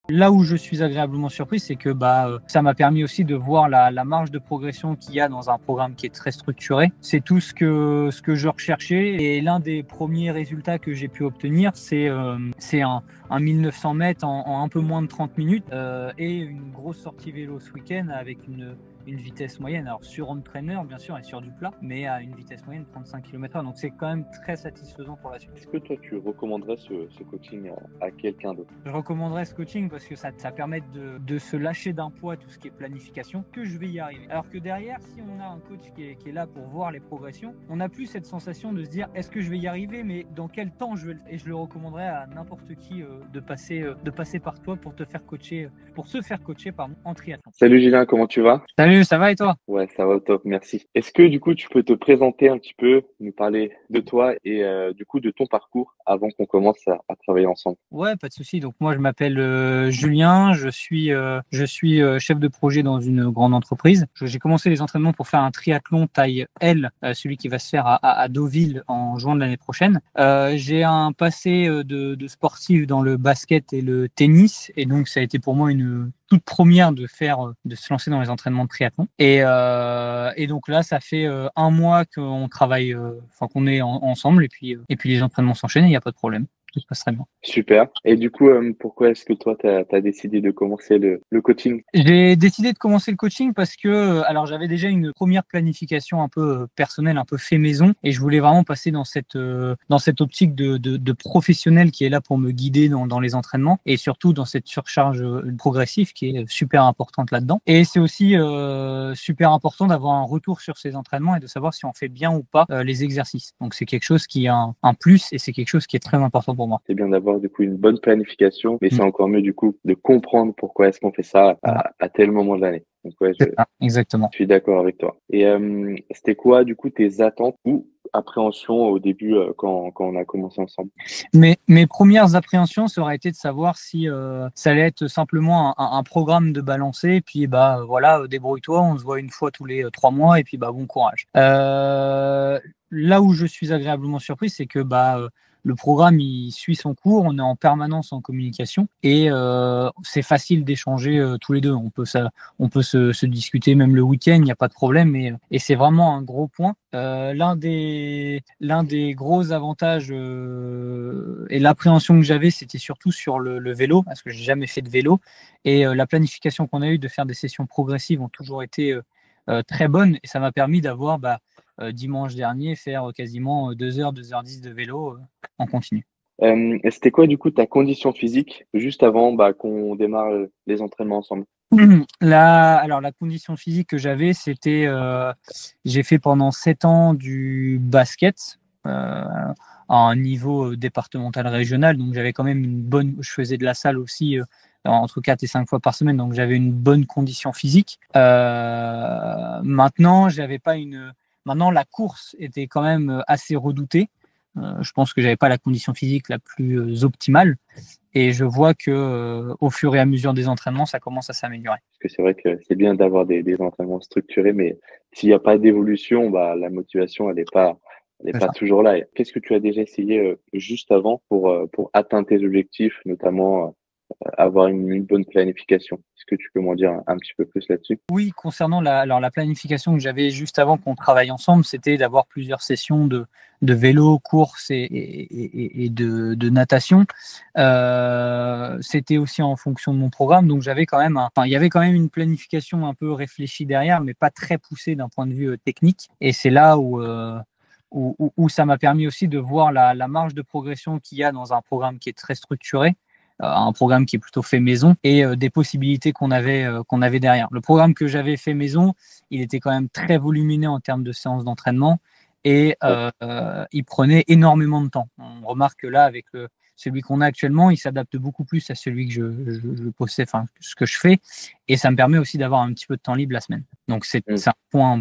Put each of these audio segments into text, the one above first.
Là où je suis agréablement surpris, c'est que ça m'a permis aussi de voir la marge de progression qu'il y a dans un programme qui est très structuré. C'est tout ce que je recherchais, et l'un des premiers résultats que j'ai pu obtenir, c'est un 1900 mètres en un peu moins de 30 minutes et une grosse sortie vélo ce week-end avec une vitesse moyenne, alors sur on trainer bien sûr et sur du plat, mais à une vitesse moyenne de 35 km/h. Donc c'est quand même très satisfaisant pour la suite. Est-ce que toi tu recommanderais ce coaching à quelqu'un d'autre? Je recommanderais ce coaching parce que ça permet de se lâcher d'un poids tout ce qui est planification, que je vais y arriver. Alors que derrière, si on a un coach qui est là pour voir les progressions, on n'a plus cette sensation de se dire est-ce que je vais y arriver, mais dans quel temps je vais le faire. Et je le recommanderais à n'importe qui de passer par toi pour se faire coacher en triathlon. Salut Julien, comment tu vas? Salut, ça va et toi? Ouais, ça va au top, merci. Est-ce que du coup tu peux te présenter un petit peu, nous parler de toi et du coup de ton parcours avant qu'on commence à travailler ensemble? Ouais, pas de souci. Donc moi, je m'appelle Julien, je suis chef de projet dans une grande entreprise. J'ai commencé les entraînements pour faire un triathlon taille L, celui qui va se faire à Deauville en juin de l'année prochaine. J'ai un passé de sportif dans le basket et le tennis, et donc ça a été pour moi une toute première de se lancer dans les entraînements de triathlon. Et donc là, ça fait un mois qu'on travaille, qu'on est ensemble, et puis les entraînements s'enchaînent et il n'y a pas de problème. Tout se passe très bien. Super. Et du coup, pourquoi est-ce que toi, tu as décidé de commencer le coaching? J'ai décidé de commencer le coaching parce que alors j'avais déjà une première planification un peu personnelle, un peu fait maison, et je voulais vraiment passer dans cette optique de professionnel qui est là pour me guider dans les entraînements, et surtout dans cette surcharge progressive qui est super importante là-dedans. Et c'est aussi super important d'avoir un retour sur ces entraînements et de savoir si on fait bien ou pas les exercices. Donc c'est quelque chose qui est un plus, et c'est quelque chose qui est très important pour moi. C'est bien d'avoir du coup une bonne planification, mais c'est encore mieux du coup de comprendre pourquoi est-ce qu'on fait ça à tel moment de l'année. Donc ouais, Exactement. je suis d'accord avec toi. Et c'était quoi du coup tes attentes ou appréhensions au début quand on a commencé ensemble? Mes premières appréhensions, ça aurait été de savoir si ça allait être simplement un programme de balancer, et puis voilà, débrouille-toi, on se voit une fois tous les 3 mois, et puis bon courage. Là où je suis agréablement surpris, c'est que le programme il suit son cours, on est en permanence en communication, et c'est facile d'échanger tous les deux. On peut se discuter même le week-end, il n'y a pas de problème, et c'est vraiment un gros point. L'un des gros avantages et l'appréhension que j'avais, c'était surtout sur le vélo, parce que j'ai jamais fait de vélo, et la planification qu'on a eue de faire des sessions progressives ont toujours été très bonnes, et ça m'a permis d'avoir dimanche dernier faire quasiment 2 heures, 2h10 de vélo en continu. Et c'était quoi du coup ta condition physique juste avant qu'on démarre les entraînements ensemble? Alors la condition physique que j'avais, c'était j'ai fait pendant 7 ans du basket à un niveau départemental régional, donc j'avais quand même je faisais de la salle aussi entre 4 et 5 fois par semaine, donc j'avais une bonne condition physique. Maintenant, la course était quand même assez redoutée. Je pense que j'avais pas la condition physique la plus optimale, et je vois que au fur et à mesure des entraînements, ça commence à s'améliorer. Parce que c'est vrai que c'est bien d'avoir des entraînements structurés, mais s'il n'y a pas d'évolution, la motivation, elle est C'est pas ça. toujours là. Et qu'est-ce que tu as déjà essayé juste avant pour atteindre tes objectifs, notamment avoir une bonne planification? Est-ce que tu peux m'en dire un petit peu plus là-dessus? Oui, concernant la planification que j'avais juste avant qu'on travaille ensemble, c'était d'avoir plusieurs sessions de vélo, course et de natation. C'était aussi en fonction de mon programme, donc j'avais quand même il y avait quand même une planification un peu réfléchie derrière, mais pas très poussée d'un point de vue technique. Et c'est là où ça m'a permis aussi de voir la marge de progression qu'il y a dans un programme qui est très structuré, un programme qui est plutôt fait maison, et des possibilités qu'on avait derrière. Le programme que j'avais fait maison, il était quand même très volumineux en termes de séances d'entraînement, et il prenait énormément de temps. On remarque que là, avec celui qu'on a actuellement, il s'adapte beaucoup plus à celui que je possède, ce que je fais, et ça me permet aussi d'avoir un petit peu de temps libre la semaine. Donc c'est un point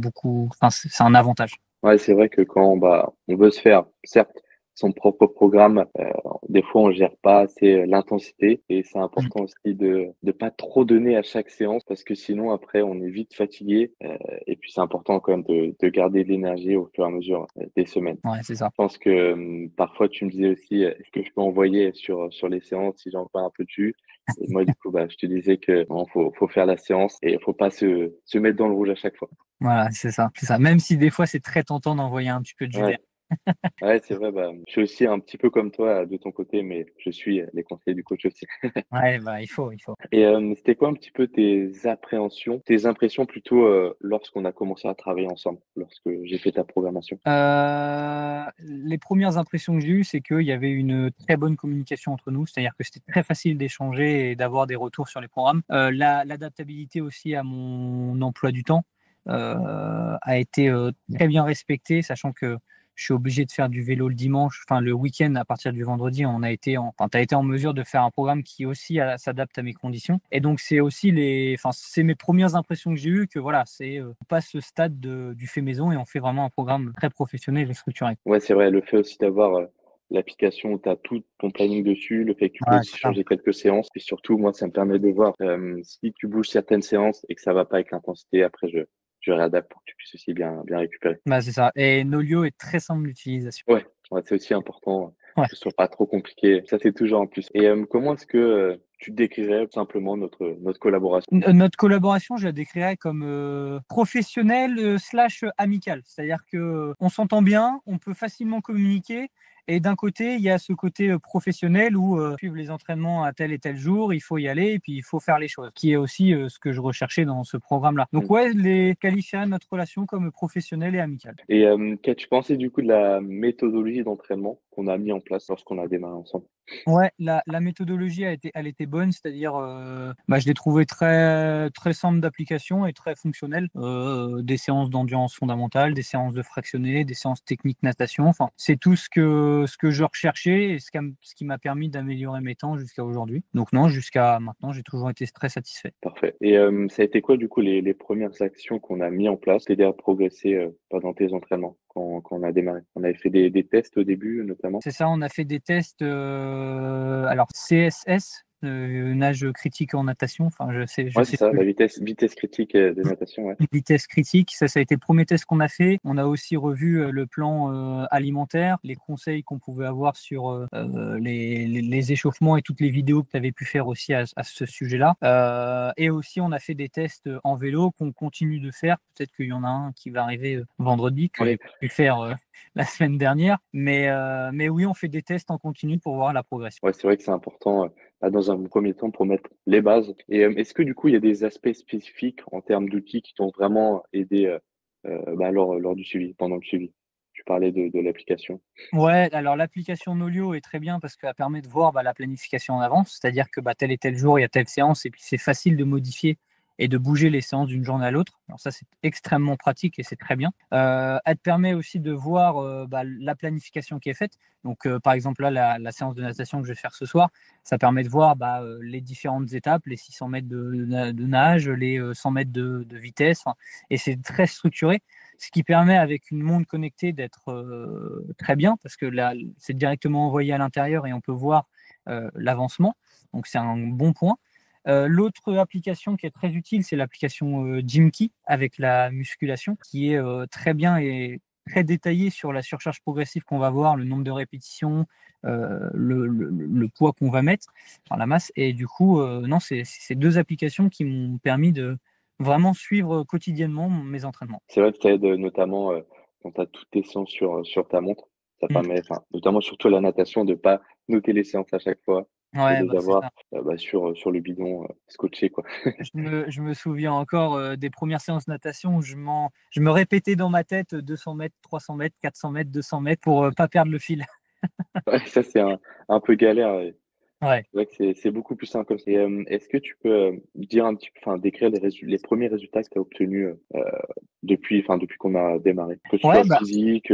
c'est un avantage. Ouais, c'est vrai que quand on veut se faire, certes, son propre programme. Des fois, on gère pas assez l'intensité et c'est Mmh. important aussi de pas trop donner à chaque séance parce que sinon après on est vite fatigué. Et puis c'est important quand même de garder de l'énergie au fur et à mesure des semaines. Ouais, c'est ça. Je pense que parfois tu me disais aussi est-ce que je peux envoyer sur les séances si j'en fais un peu dessus. Et moi du coup bah je te disais que non, faut faire la séance et faut pas se mettre dans le rouge à chaque fois. Voilà, c'est ça, c'est ça. Même si des fois, c'est très tentant d'envoyer un petit peu de jus Ouais. vert. Ouais, c'est vrai, bah, je suis aussi un petit peu comme toi de ton côté, mais je suis les conseils du coach aussi. Ouais, bah, il faut, il faut. Et c'était quoi un petit peu tes impressions plutôt, lorsqu'on a commencé à travailler ensemble, lorsque j'ai fait ta programmation? Les premières impressions que j'ai eues, c'est qu'il y avait une très bonne communication entre nous. C'est-à-dire que c'était très facile d'échanger et d'avoir des retours sur les programmes. L'adaptabilité aussi à mon emploi du temps, a été, très bien respectée, sachant que je suis obligé de faire du vélo le dimanche, enfin le week-end à partir du vendredi, tu as été en mesure de faire un programme qui aussi s'adapte à mes conditions. Et donc c'est aussi c'est mes premières impressions que j'ai eues que voilà, on passe ce stade du fait maison et on fait vraiment un programme très professionnel et structuré. Ouais, c'est vrai, le fait aussi d'avoir, l'application où tu as tout ton planning dessus, le fait que tu peux Ouais, aussi c'est ça. changer quelques séances et surtout, moi, ça me permet de voir, si tu bouges certaines séances et que ça va pas avec l'intensité, après je réadapte pour que tu puisses aussi bien récupérer. Bah, c'est ça. Et Nolio est très simple d'utilisation. Ouais, ouais, c'est aussi important, Ouais. que ce soit pas trop compliqué. Ça, c'est toujours un plus. Et comment est-ce que, tu décrirais simplement notre collaboration? Notre collaboration, je la décrirais comme professionnelle slash amicale. C'est-à-dire que on s'entend bien, on peut facilement communiquer. Et d'un côté, il y a ce côté professionnel où suivre les entraînements à tel et tel jour, il faut y aller et puis il faut faire les choses, qui est aussi ce que je recherchais dans ce programme-là. Donc Mmh. ouais, les qualifierais notre relation comme professionnelle et amicale. Et qu'as-tu pensé du coup de la méthodologie d'entraînement qu'on a mis en place lorsqu'on a démarré ensemble? Ouais, la méthodologie elle était bonne, c'est-à-dire, bah, je l'ai trouvée très très simple d'application et très fonctionnelle. Des séances d'endurance fondamentale, des séances de fractionné, des séances techniques natation, enfin, c'est tout ce que je recherchais et ce qui m'a permis d'améliorer mes temps jusqu'à aujourd'hui. Donc non, jusqu'à maintenant, j'ai toujours été très satisfait. Parfait. Et ça a été quoi du coup les premières actions qu'on a mis en place, t'aider à progresser, pendant tes entraînements quand on a démarré? On avait fait des tests au début notamment? C'est ça, on a fait des tests, alors CSS, nage critique en natation, enfin je Ouais, c'est sais ça, plus. la vitesse critique, de natation, ouais. Une vitesse critique, ça a été le premier test qu'on a fait. On a aussi revu le plan alimentaire, les conseils qu'on pouvait avoir sur les échauffements et toutes les vidéos que tu avais pu faire aussi à ce sujet-là. Et aussi, on a fait des tests en vélo qu'on continue de faire. Peut-être qu'il y en a un qui va arriver vendredi, que j'ai Ouais. pas pu faire la semaine dernière. Mais oui, on fait des tests en continu pour voir la progression. Ouais, c'est vrai que c'est important, bah, dans un premier temps pour mettre les bases. Et est-ce que du coup, il y a des aspects spécifiques en termes d'outils qui t'ont vraiment aidé, bah, lors du suivi, pendant le suivi? Tu parlais de l'application. Ouais, alors l'application Nolio est très bien parce qu'elle permet de voir bah, la planification en avance, c'est-à-dire que bah, tel et tel jour, il y a telle séance, et puis c'est facile de modifier et de bouger les séances d'une journée à l'autre. Alors ça, c'est extrêmement pratique et c'est très bien. Elle te permet aussi de voir bah, la planification qui est faite. Donc, par exemple, là, la séance de natation que je vais faire ce soir, ça permet de voir bah, les différentes étapes, les 600 mètres de nage, les 100 mètres de vitesse, enfin, et c'est très structuré. Ce qui permet avec une montre connectée d'être très bien parce que là, c'est directement envoyé à l'intérieur et on peut voir l'avancement. Donc c'est un bon point. L'autre application qui est très utile, c'est l'application Gymkey avec la musculation qui est très bien et très détaillée sur la surcharge progressive qu'on va voir, le nombre de répétitions, le poids qu'on va mettre, enfin, la masse. Et du coup, non, c'est ces deux applications qui m'ont permis de vraiment suivre quotidiennement mes entraînements. C'est vrai que ça aide, notamment, quand tu as toutes tes séances sur ta montre. Ça Mmh. permet, enfin, notamment surtout la natation, de pas noter les séances à chaque fois et Ouais, de bah, les c'est avoir, ça. bah, sur le bidon, scotché, quoi. Je me souviens encore, des premières séances natation où je me répétais dans ma tête 200 mètres, 300 mètres, 400 mètres, 200 mètres pour, pas perdre le fil. Ouais, ça, c'est un peu galère, ouais. Ouais. C'est vrai que c'est beaucoup plus simple comme ça. Et est-ce que tu peux, dire un petit peu, enfin, décrire les premiers résultats que tu as obtenus, depuis qu'on a démarré? Que ce Ouais, soit bah, physique,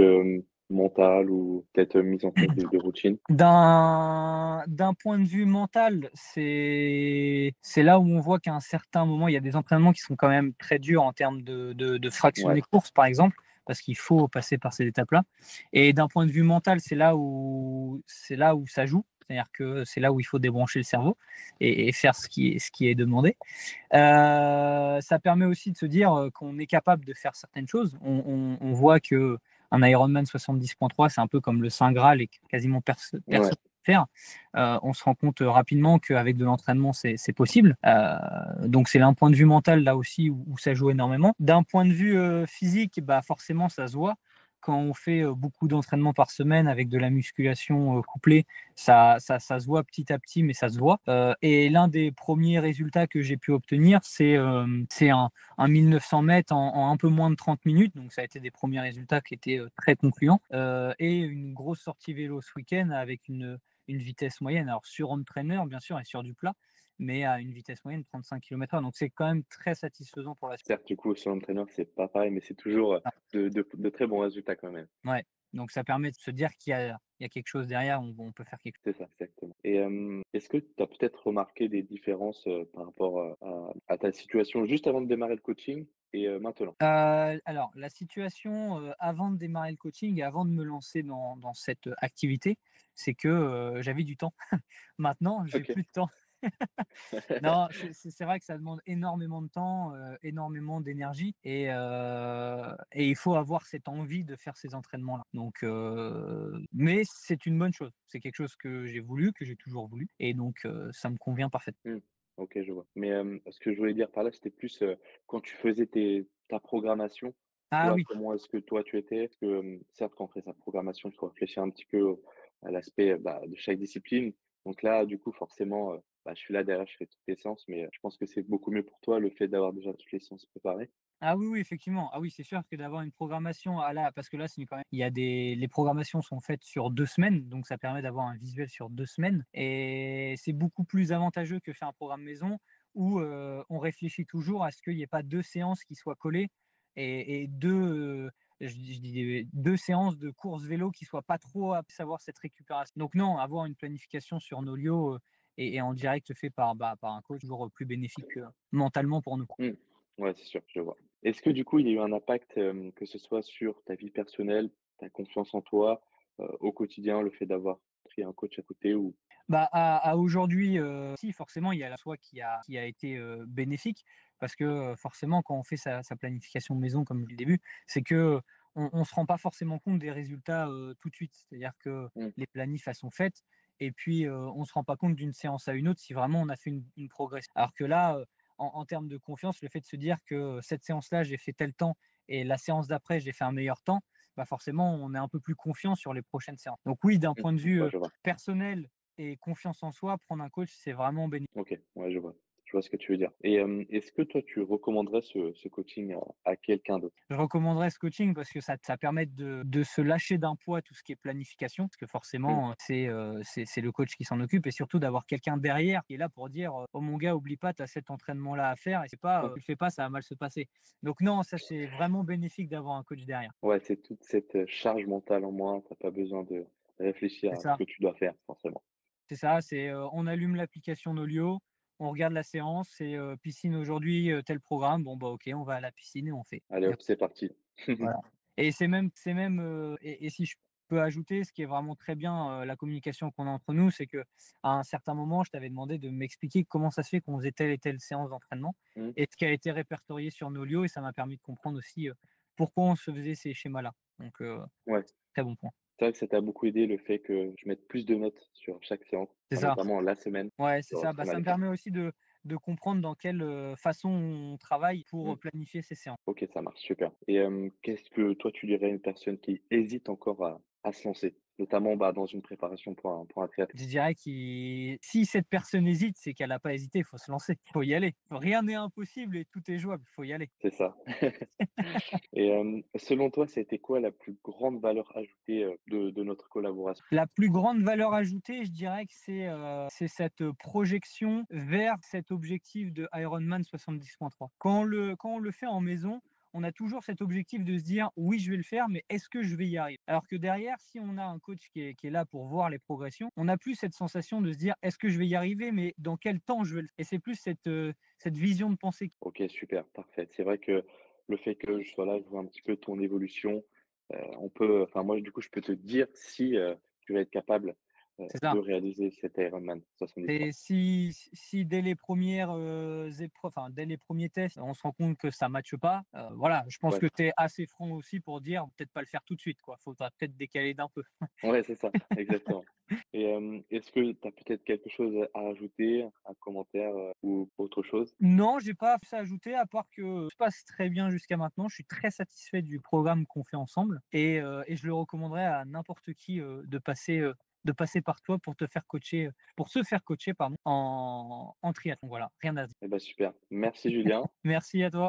mental ou peut-être, mise en place de routine? d'un point de vue mental, c'est là où on voit qu'à un certain moment, il y a des entraînements qui sont quand même très durs en termes de Ouais, fractionné course, par exemple. parce qu'il faut passer par ces étapes-là. Et d'un point de vue mental, c'est là où ça joue. C'est-à-dire que c'est là où il faut débrancher le cerveau et faire ce qui est demandé. Ça permet aussi de se dire qu'on est capable de faire certaines choses. On voit que un Ironman 70.3, c'est un peu comme le Saint Graal et que quasiment personne ne Ouais, peut faire. On se rend compte rapidement qu'avec de l'entraînement, c'est possible. Donc c'est d'un point de vue mental là aussi où ça joue énormément. D'un point de vue physique, bah forcément ça se voit. Quand on fait beaucoup d'entraînement par semaine avec de la musculation couplée, ça se voit petit à petit, mais ça se voit. Et l'un des premiers résultats que j'ai pu obtenir, c'est un 1900 mètres en un peu moins de 30 minutes. Donc, ça a été des premiers résultats qui étaient très concluants. Et une grosse sortie vélo ce week-end avec une vitesse moyenne. Alors, sur home trainer, bien sûr, et sur du plat, mais à une vitesse moyenne de 35 km/h. Donc, c'est quand même très satisfaisant pour la suite. certes, du coup, sur l'entraîneur, c'est pas pareil, mais c'est toujours de très bons résultats quand même. Ouais. Donc, ça permet de se dire qu'il y a quelque chose derrière, on peut faire quelque chose. C'est ça, exactement. Et est-ce que tu as peut-être remarqué des différences par rapport à ta situation juste avant de démarrer le coaching et maintenant? Alors, la situation avant de démarrer le coaching et avant de me lancer dans cette activité, c'est que j'avais du temps. Maintenant, j'ai Ok. plus de temps. Non, c'est vrai que ça demande énormément de temps, énormément d'énergie et il faut avoir cette envie de faire ces entraînements-là. Donc, mais c'est une bonne chose. C'est quelque chose que j'ai voulu, que j'ai toujours voulu et donc ça me convient parfaitement. Mmh. OK, je vois. Mais, ce que je voulais dire par là, c'était plus, quand tu faisais ta programmation, Ah toi, oui. comment est-ce que toi tu étais? Parce que, certes, quand on fait sa programmation, il faut réfléchir un petit peu à l'aspect, bah, de chaque discipline. Donc là, du coup, forcément, bah, je suis là derrière, je fais toutes les séances, mais, je pense que c'est beaucoup mieux pour toi, le fait d'avoir déjà toutes les séances préparées. Ah oui, oui, effectivement. Ah oui, c'est sûr que d'avoir une programmation à la parce que là, c'est quand même il y a des les programmations sont faites sur 2 semaines, donc ça permet d'avoir un visuel sur 2 semaines et c'est beaucoup plus avantageux que faire un programme maison où, on réfléchit toujours à ce qu'il y ait pas 2 séances qui soient collées et 2, je dis 2 séances de course vélo qui soient pas trop à savoir cette récupération. Donc non, avoir une planification sur Nolio, et en direct fait par un coach, toujours plus bénéfique, mentalement pour nous. Mmh. Ouais, c'est sûr, je vois. Est-ce que du coup, il y a eu un impact, que ce soit sur ta vie personnelle, ta confiance en toi, au quotidien, le fait d'avoir pris un coach à côté ou Bah, à aujourd'hui, si forcément il y a la soi qui a été, bénéfique parce que, forcément quand on fait sa planification maison comme dès le début, c'est qu'on se rend pas forcément compte des résultats, tout de suite. C'est-à-dire que mmh, les planifs, elles sont faites et puis, on se rend pas compte d'une séance à une autre si vraiment on a fait une progression. Alors que là, en termes de confiance, le fait de se dire que cette séance-là, j'ai fait tel temps et la séance d'après, j'ai fait un meilleur temps, bah, forcément on est un peu plus confiant sur les prochaines séances. Donc oui, d'un mmh, point de vue, ouais, je vois. personnel et confiance en soi, prendre un coach, c'est vraiment bénéfique. OK, ouais, je vois. Je vois ce que tu veux dire et est-ce que toi, tu recommanderais ce coaching à quelqu'un d'autre? Je recommanderais ce coaching parce que ça permet de se lâcher d'un poids tout ce qui est planification, parce que Mmh, forcément, c'est le coach qui s'en occupe et surtout d'avoir quelqu'un derrière qui est là pour dire oh mon gars, oublie pas, tu as cet entraînement-là à faire et c'est pas tu le fais pas, ça va mal se passer. Donc non, ça c'est vraiment bénéfique d'avoir un coach derrière. ouais, c'est toute cette, charge mentale en moins, tu as pas besoin de réfléchir C'est à ce ça. que tu dois faire forcément. C'est ça, on allume l'application Nolio, on regarde la séance, c'est piscine aujourd'hui, tel programme, bon bah ok, on va à la piscine et on fait. Allez hop, c'est parti. Voilà et c'est même, et si je peux ajouter, ce qui est vraiment très bien, la communication qu'on a entre nous, c'est qu'à un certain moment, je t'avais demandé de m'expliquer comment ça se fait qu'on faisait telle et telle séance d'entraînement Mmh, et ce qui a été répertorié sur Nolio et ça m'a permis de comprendre aussi, pourquoi on se faisait ces schémas-là. Donc ouais. très bon point. C'est vrai que ça t'a beaucoup aidé le fait que je mette plus de notes sur chaque séance, C'est enfin, ça. notamment la semaine, Ouais, c'est sur ça. ce Bah, qu'on ça allait me faire. permet aussi de comprendre dans quelle, façon on travaille pour, Mmh. planifier ces séances. OK, ça marche, super et qu'est-ce que toi tu dirais à une personne qui hésite encore à se lancer? Notamment, bah, dans une préparation pour un triathlon? Je dirais que si cette personne hésite, c'est qu'elle a pas hésité, il faut se lancer, il faut y aller. Rien n'est impossible et tout est jouable, il faut y aller. C'est ça et selon toi, ça a été quoi la plus grande valeur ajoutée, de notre collaboration? La plus grande valeur ajoutée, je dirais que c'est cette, projection vers cet objectif de Ironman 70.3. Quand on le fait en maison, on a toujours cet objectif de se dire: «Oui, je vais le faire, mais est-ce que je vais y arriver?» Alors que derrière, si on a un coach qui est là pour voir les progressions, on n'a plus cette sensation de se dire: «Est-ce que je vais y arriver? Mais dans quel temps je vais le faire?» Et c'est plus cette vision de pensée. OK, super, parfait. C'est vrai que le fait que je sois là, je vois un petit peu ton évolution. On peut, enfin moi, du coup, je peux te dire si tu vas être capable C'est de ça. réaliser cet Ironman 73. Et si dès les premières épreuves, enfin dès les premiers tests, on se rend compte que ça matche pas, voilà, je pense Ouais, que tu es assez franc aussi pour dire peut-être pas le faire tout de suite, quoi. Faudra peut-être décaler d'un peu. ouais, c'est ça, exactement. Et est-ce que tu as peut-être quelque chose à ajouter, un commentaire ou autre chose? Non, j'ai pas plus à ajouter à part que tout se passe très bien jusqu'à maintenant. Je suis très satisfait du programme qu'on fait ensemble et je le recommanderais à n'importe qui de passer par toi pour te faire coacher, pour se faire coacher pardon, en triathlon. Voilà, rien à dire. Eh ben super. Merci Julien. Merci à toi.